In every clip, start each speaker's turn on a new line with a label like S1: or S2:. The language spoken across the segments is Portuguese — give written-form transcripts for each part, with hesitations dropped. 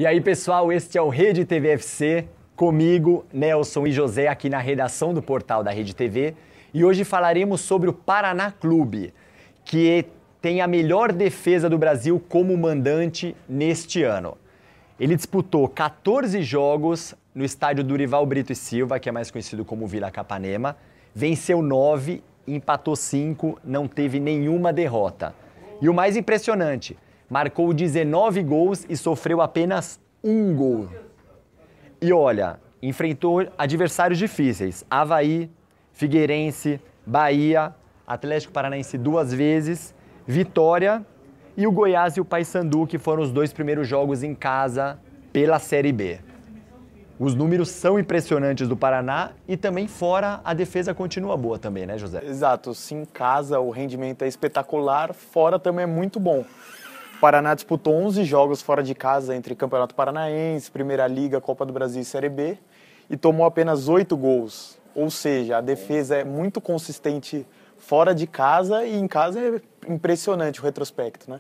S1: E aí, pessoal, este é o Rede TV FC, comigo, Nelson e José, aqui na redação do portal da Rede TV. E hoje falaremos sobre o Paraná Clube, que tem a melhor defesa do Brasil como mandante neste ano. Ele disputou 14 jogos no estádio Durival Brito e Silva, que é mais conhecido como Vila Capanema, venceu 9, empatou 5, não teve nenhuma derrota. E o mais impressionante, marcou 19 gols e sofreu apenas um gol. E olha, enfrentou adversários difíceis, Avaí, Figueirense, Bahia, Atlético Paranaense 2 vezes, Vitória e o Goiás e o Paysandu, que foram os 2 primeiros jogos em casa pela Série B. Os números são impressionantes do Paraná e também fora a defesa continua boa também, né, José?
S2: Exato, sim, em casa o rendimento é espetacular, fora também é muito bom. O Paraná disputou 11 jogos fora de casa entre Campeonato Paranaense, Primeira Liga, Copa do Brasil e Série B e tomou apenas 8 gols. Ou seja, a defesa é muito consistente fora de casa e em casa é impressionante o retrospecto, né?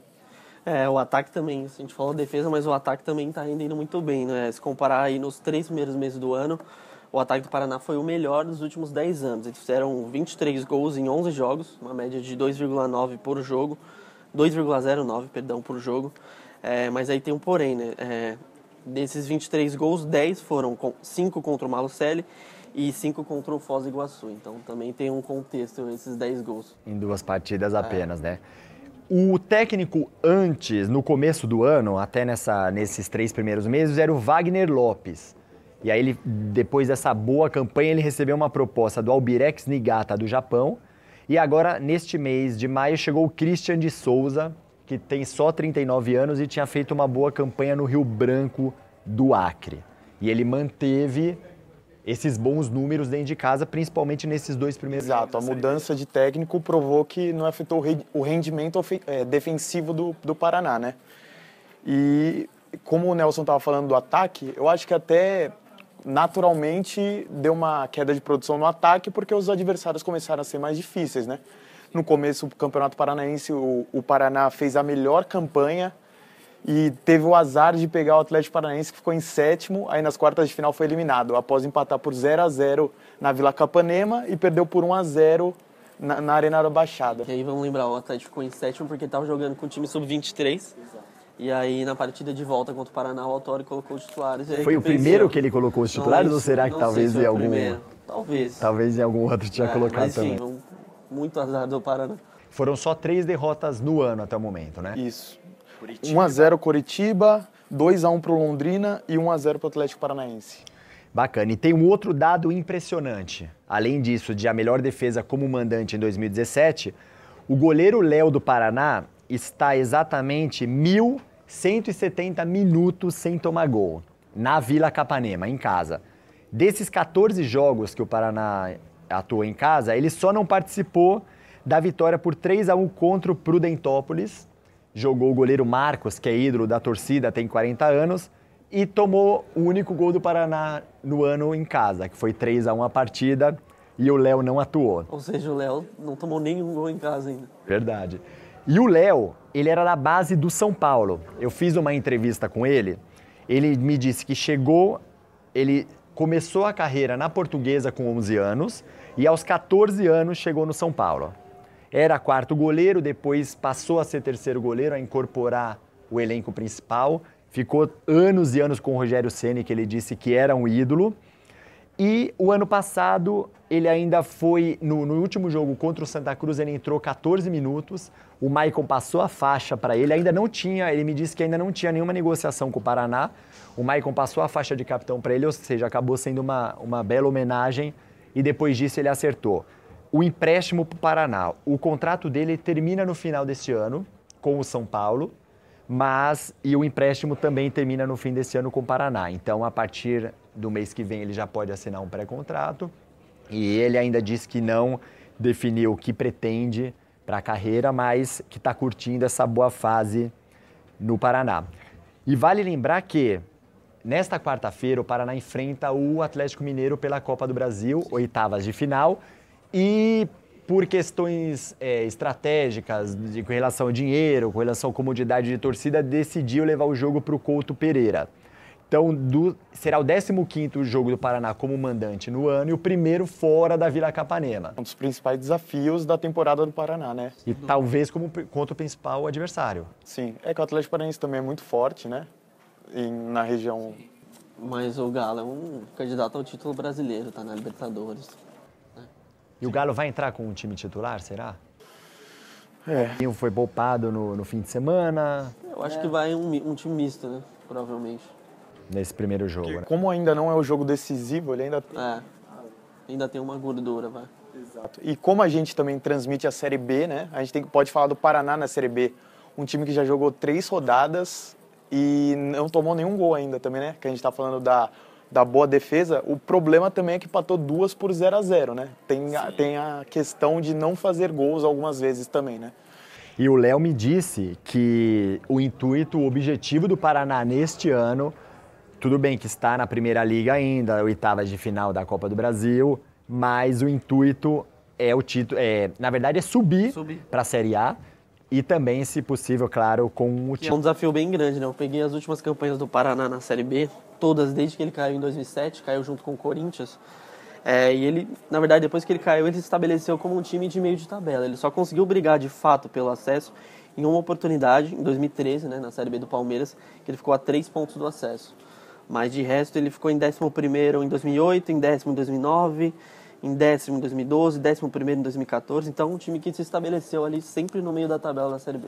S3: O ataque também, a gente falou defesa, mas o ataque também está rendendo muito bem, né? Se comparar aí nos 3 primeiros meses do ano, o ataque do Paraná foi o melhor dos últimos 10 anos. Eles fizeram 23 gols em 11 jogos, uma média de 2,9 por jogo, 2,09, perdão, por jogo. Mas aí tem um porém, né? Desses 23 gols, 10 foram 5 contra o Malucelli e 5 contra o Foz do Iguaçu. Então também tem um contexto esses 10 gols.
S1: Em 2 partidas apenas, né? O técnico antes, no começo do ano, até nesses 3 primeiros meses, era o Wagner Lopes. E aí, depois dessa boa campanha, ele recebeu uma proposta do Albirex Niigata do Japão. E agora, neste mês de maio, chegou o Christian de Souza, que tem só 39 anos e tinha feito uma boa campanha no Rio Branco do Acre. E ele manteve esses bons números dentro de casa, principalmente nesses 2 primeiros jogos.
S2: Exato, a mudança de técnico provou que não afetou o rendimento defensivo do Paraná, né? E como o Nelson estava falando do ataque, eu acho que até naturalmente deu uma queda de produção no ataque porque os adversários começaram a ser mais difíceis, né? No começo do Campeonato Paranaense, o Paraná fez a melhor campanha e teve o azar de pegar o Atlético Paranaense, que ficou em 7º, aí nas quartas de final foi eliminado, após empatar por 0-0 na Vila Capanema e perdeu por 1-0 na Arena da Baixada.
S3: E aí vamos lembrar, o Atlético ficou em 7º porque estava jogando com o time sub-23. E aí na partida de volta contra o Paraná, o Autori colocou os titulares.
S1: Foi o primeiro que ele colocou os titulares ou será que talvez em algum...
S3: Talvez.
S1: Talvez em algum outro tinha colocado
S3: mas, enfim,
S1: também.
S3: Muito azar do Paraná.
S1: Foram só 3 derrotas no ano até o momento, né?
S2: Isso. 1-0 Coritiba, 2-1 para o Londrina e 1-0 para o Atlético Paranaense.
S1: Bacana. E tem um outro dado impressionante. Além disso, de a melhor defesa como mandante em 2017, o goleiro Léo do Paraná está exatamente 1.170 minutos sem tomar gol, na Vila Capanema, em casa. Desses 14 jogos que o Paraná atuou em casa, ele só não participou da vitória por 3-1 contra o Prudentópolis. Jogou o goleiro Marcos, que é ídolo da torcida, tem 40 anos, e tomou o único gol do Paraná no ano em casa, que foi 3-1 a partida, e o Léo não atuou.
S3: Ou seja, o Léo não tomou nenhum gol em casa ainda.
S1: Verdade. E o Léo, ele era da base do São Paulo. Eu fiz uma entrevista com ele, ele me disse que ele começou a carreira na Portuguesa com 11 anos, e aos 14 anos chegou no São Paulo. Era 4º goleiro, depois passou a ser 3º goleiro, a incorporar o elenco principal. Ficou anos e anos com o Rogério Ceni, que ele disse que era um ídolo. E o ano passado, ele ainda foi, no último jogo contra o Santa Cruz, ele entrou 14 minutos. O Maicon passou a faixa para ele, ele me disse que ainda não tinha nenhuma negociação com o Paraná. O Maicon passou a faixa de capitão para ele, ou seja, acabou sendo uma bela homenagem. E depois disso ele acertou o empréstimo para o Paraná. O contrato dele termina no final deste ano com o São Paulo, e o empréstimo também termina no fim desse ano com o Paraná. Então, a partir do mês que vem, ele já pode assinar um pré-contrato. E ele ainda diz que não definiu o que pretende para a carreira, mas que está curtindo essa boa fase no Paraná. E vale lembrar que nesta quarta-feira o Paraná enfrenta o Atlético Mineiro pela Copa do Brasil, 8ª de final. E por questões estratégicas, com relação ao dinheiro, com relação à comodidade de torcida, decidiu levar o jogo para o Couto Pereira. Então, será o 15º jogo do Paraná como mandante no ano e o primeiro fora da Vila Capanema.
S2: Um dos principais desafios da temporada do Paraná, né?
S1: E talvez contra o principal adversário.
S2: Sim, é que o Atlético Paranaense também é muito forte, né? Na região...
S3: Mas o Galo é um candidato ao título brasileiro, tá na Libertadores.
S1: E o Galo vai entrar com um time titular, será?
S2: É.
S1: Foi poupado no fim de semana.
S3: Eu acho que vai um time misto, né? Provavelmente.
S1: Nesse primeiro jogo, né?
S2: Como ainda não é o jogo decisivo, ele ainda...
S3: Ainda tem uma gordura, vai.
S2: Exato. E como a gente também transmite a Série B, né? A gente pode falar do Paraná na Série B. Um time que já jogou 3 rodadas e não tomou nenhum gol ainda também, né? Que a gente tá falando da boa defesa. O problema também é que empatou 2 por 0-0, né? Tem a questão de não fazer gols algumas vezes também, né?
S1: E o Léo me disse que o intuito, o objetivo do Paraná neste ano, tudo bem que está na Primeira Liga ainda, oitavas de final da Copa do Brasil, mas o intuito é o título, na verdade é subir para a Série A e também, se possível, claro, com o título.
S3: É um desafio bem grande, né? Eu peguei as últimas campanhas do Paraná na Série B, todas desde que ele caiu em 2007, caiu junto com o Corinthians. E ele, na verdade, depois que ele caiu, ele se estabeleceu como um time de meio de tabela. Ele só conseguiu brigar de fato pelo acesso em uma oportunidade, em 2013, né, na Série B do Palmeiras, que ele ficou a 3 pontos do acesso. Mas de resto ele ficou em 11º em 2008, em 10º em 2009, em 10º em 2012, 11º em 2014. Então um time que se estabeleceu ali sempre no meio da tabela da Série B.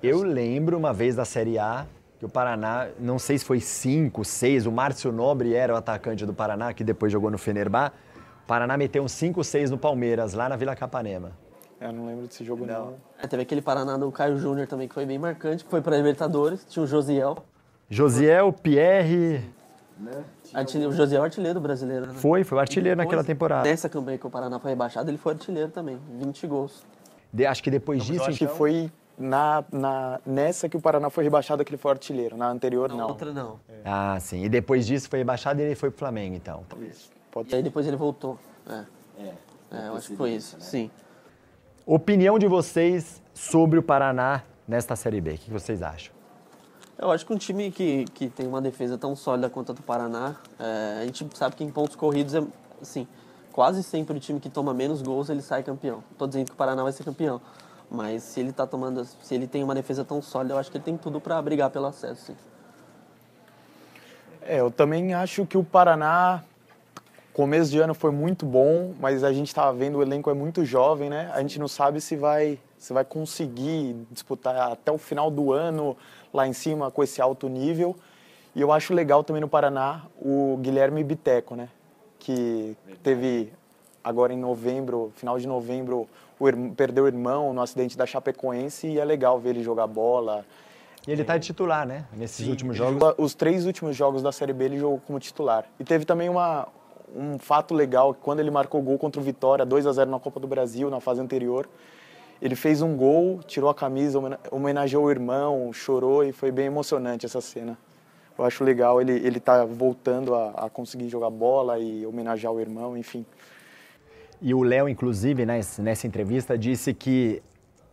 S1: Eu lembro uma vez da Série A que o Paraná, não sei se foi 5, 6, o Márcio Nobre era o atacante do Paraná, que depois jogou no Fenerbah. O Paraná meteu um 5-6 no Palmeiras, lá na Vila Capanema.
S2: Eu não lembro desse jogo, não.
S3: Teve aquele Paraná do Caio Júnior também, que foi bem marcante, que foi para a Libertadores. Tinha o Josiel.
S1: Josiel, Pierre...
S3: O Josiel é artilheiro brasileiro, né?
S1: Foi o artilheiro naquela temporada.
S3: Nessa campanha que o Paraná foi rebaixado, ele foi artilheiro também, 20 gols.
S1: Acho que depois disso...
S2: Eu acho que foi nessa que o Paraná foi rebaixado que ele foi artilheiro. Na anterior, não.
S3: Na outra, não.
S1: Ah, sim. E depois disso foi rebaixado e ele foi pro Flamengo, então.
S2: Isso. Pode
S3: E
S2: ser.
S3: aí depois ele voltou. Eu acho que foi isso, sim.
S1: Opinião de vocês sobre o Paraná nesta Série B. O que vocês acham?
S3: Eu acho que um time que tem uma defesa tão sólida quanto a do Paraná, a gente sabe que em pontos corridos, assim, quase sempre o time que toma menos gols, ele sai campeão. Não tô dizendo que o Paraná vai ser campeão, mas se ele tem uma defesa tão sólida, eu acho que ele tem tudo para brigar pelo acesso, sim.
S2: Eu também acho que o Paraná, começo de ano foi muito bom, mas a gente estava vendo o elenco é muito jovem, né? A gente não sabe se vai conseguir disputar até o final do ano lá em cima com esse alto nível. E eu acho legal também no Paraná o Guilherme Biteco, né? Que teve agora em novembro, final de novembro, perdeu o irmão no acidente da Chapecoense e é legal ver ele jogar bola.
S1: E ele tá de titular, né? Nesses últimos jogos.
S2: Os 3 últimos jogos da Série B ele jogou como titular. E teve também um fato legal, que quando ele marcou gol contra o Vitória, 2-0 na Copa do Brasil, na fase anterior, ele fez um gol, tirou a camisa, homenageou o irmão, chorou e foi bem emocionante essa cena. Eu acho legal ele tá voltando a conseguir jogar bola e homenagear o irmão, enfim.
S1: E o Léo, inclusive, nessa entrevista, disse que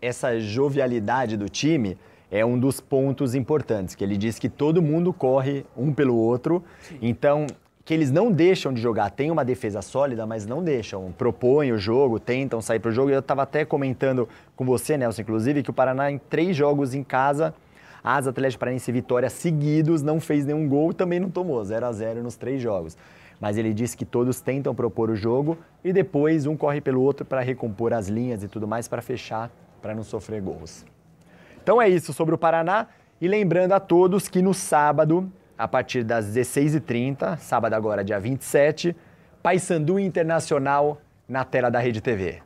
S1: essa jovialidade do time é um dos pontos importantes, que ele disse que todo mundo corre um pelo outro, então que eles não deixam de jogar, tem uma defesa sólida, mas não deixam, propõem o jogo, tentam sair pro jogo. Eu estava até comentando com você, Nelson, inclusive, que o Paraná em 3 jogos em casa, Asa, Atlético Paranaense e Vitória seguidos, não fez nenhum gol e também não tomou, 0-0 nos 3 jogos. Mas ele disse que todos tentam propor o jogo e depois um corre pelo outro para recompor as linhas e tudo mais, para fechar, para não sofrer gols. Então é isso sobre o Paraná. E lembrando a todos que no sábado, a partir das 16h30, sábado agora, dia 27, Paysandu Internacional na tela da Rede TV.